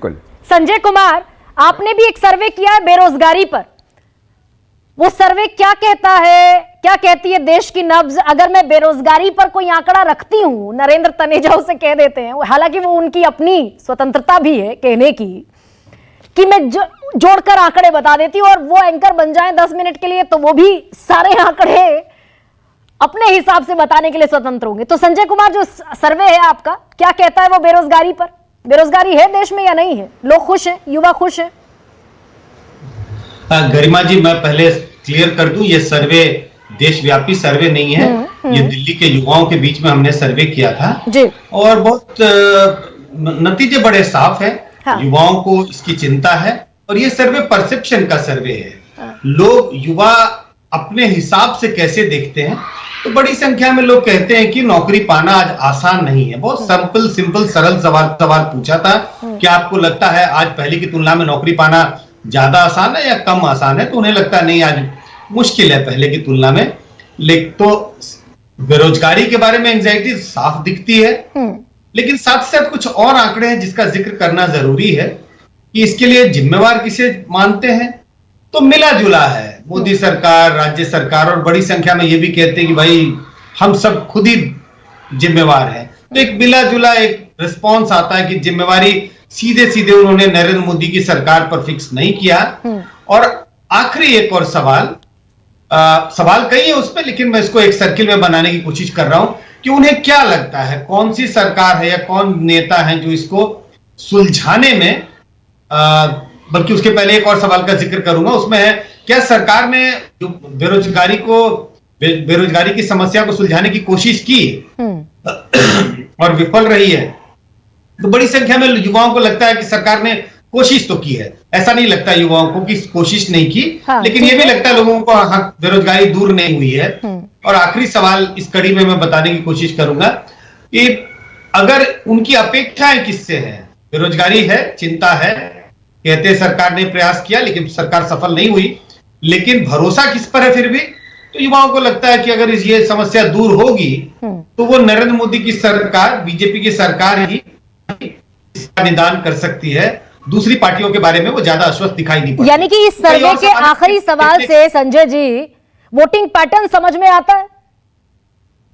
बिल्कुल। संजय कुमार, आपने भी एक सर्वे किया है बेरोजगारी पर, वो सर्वे क्या कहता है, क्या कहती है देश की नब्ज? अगर मैं बेरोजगारी पर कोई आंकड़ा रखती हूं, नरेंद्र तनेजा उसे कह देते हैं, हालांकि वो उनकी अपनी स्वतंत्रता भी है कहने की, कि मैं जोड़कर आंकड़े बता देती हूं और वो एंकर बन जाए 10 मिनट के लिए तो वो भी सारे आंकड़े अपने हिसाब से बताने के लिए स्वतंत्र होंगे। तो संजय कुमार, जो सर्वे है आपका, क्या कहता है वो बेरोजगारी पर? बेरोजगारी है देश में या नहीं है? लोग खुश हैं, युवा खुश हैं? गरिमा जी, मैं पहले क्लियर कर दूं, ये सर्वे देशव्यापी सर्वे नहीं है। ये दिल्ली के युवाओं के बीच में हमने सर्वे किया था जी। और बहुत नतीजे बड़े साफ है। हाँ। युवाओं को इसकी चिंता है और ये सर्वे परसेप्शन का सर्वे है। हाँ। लोग, युवा अपने हिसाब से कैसे देखते हैं, तो बड़ी संख्या में लोग कहते हैं कि नौकरी पाना आज आसान नहीं है। बहुत सिंपल सरल सवाल पूछा था, क्या आपको लगता है आज पहले की तुलना में नौकरी पाना ज्यादा आसान है या कम आसान है? तो उन्हें लगता नहीं, आज मुश्किल है पहले की तुलना में। लेकिन तो बेरोजगारी के बारे में एंजाइटी साफ दिखती है, लेकिन साथ साथ कुछ और आंकड़े हैं जिसका जिक्र करना जरूरी है कि इसके लिए जिम्मेवार किसे मानते हैं। तो मिला जुला है, मोदी सरकार, राज्य सरकार, और बड़ी संख्या में ये भी कहते हैं कि भाई हम सब खुद ही जिम्मेवार हैं। तो एक मिला जुला एक रिस्पॉन्स आता है कि जिम्मेवारी सीधे सीधे उन्होंने नरेंद्र मोदी की सरकार पर फिक्स नहीं किया। और आखिरी एक और सवाल कई है उसमें, लेकिन मैं इसको एक सर्किल में बनाने की कोशिश कर रहा हूं कि उन्हें क्या लगता है, कौन सी सरकार है या कौन नेता है जो इसको सुलझाने में, बल्कि उसके पहले एक और सवाल का जिक्र करूंगा, उसमें है क्या सरकार ने जो बेरोजगारी की समस्या को सुलझाने की कोशिश की और विफल रही है? तो बड़ी संख्या में युवाओं को लगता है कि सरकार ने कोशिश तो की है। ऐसा नहीं लगता युवाओं को कि कोशिश नहीं की, लेकिन यह भी लगता है लोगों को बेरोजगारी दूर नहीं हुई है। और आखिरी सवाल इस कड़ी में मैं बताने की कोशिश करूंगा कि अगर उनकी अपेक्षाएं किससे है, बेरोजगारी है, चिंता है, कहते हैं सरकार ने प्रयास किया लेकिन सरकार सफल नहीं हुई, लेकिन भरोसा किस पर है फिर भी? तो युवाओं को लगता है कि अगर ये समस्या दूर होगी तो वो नरेंद्र मोदी की सरकार, बीजेपी की सरकार ही इसका निदान कर सकती है। दूसरी पार्टियों के बारे में वो ज्यादा आश्वस्त दिखाई नहीं पड़ता। यानी कि इस सर्वे के आखिरी सवाल से संजय जी वोटिंग पैटर्न समझ में आता है?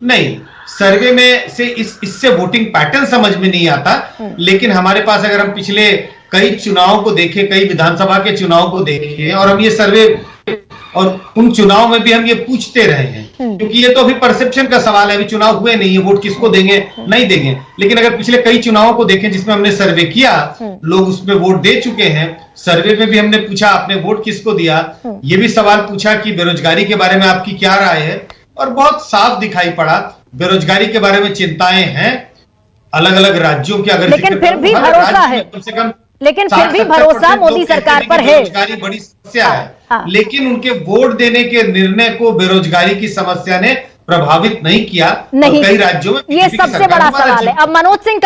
नहीं, सर्वे में से इससे वोटिंग पैटर्न समझ में नहीं आता, लेकिन हमारे पास अगर हम पिछले कई चुनावों को देखें, कई विधानसभा के चुनाव को देखें, और हम ये सर्वे और उन चुनाव में भी हम ये पूछते रहे हैं, क्योंकि ये तो अभी परसेप्शन का सवाल है, अभी चुनाव हुए नहीं है, वोट किसको देंगे नहीं देंगे। लेकिन अगर पिछले कई चुनावों को देखें जिसमें हमने सर्वे किया, लोग उसमें वोट दे चुके हैं। सर्वे में भी हमने पूछा आपने वोट किसको दिया, ये भी सवाल पूछा कि बेरोजगारी के बारे में आपकी क्या राय है, और बहुत साफ दिखाई पड़ा बेरोजगारी के बारे में चिंताएं हैं अलग अलग राज्यों की। अगर लेकिन फिर भी भरोसा है, कम से कम, लेकिन फिर भी भरोसा मोदी सरकार पर है। बेरोजगारी बड़ी समस्या है, हाँ। लेकिन उनके वोट देने के निर्णय को बेरोजगारी की समस्या ने प्रभावित नहीं किया। नहीं, कई राज्यों में ये सबसे बड़ा सवाल है। अब मनोज सिंह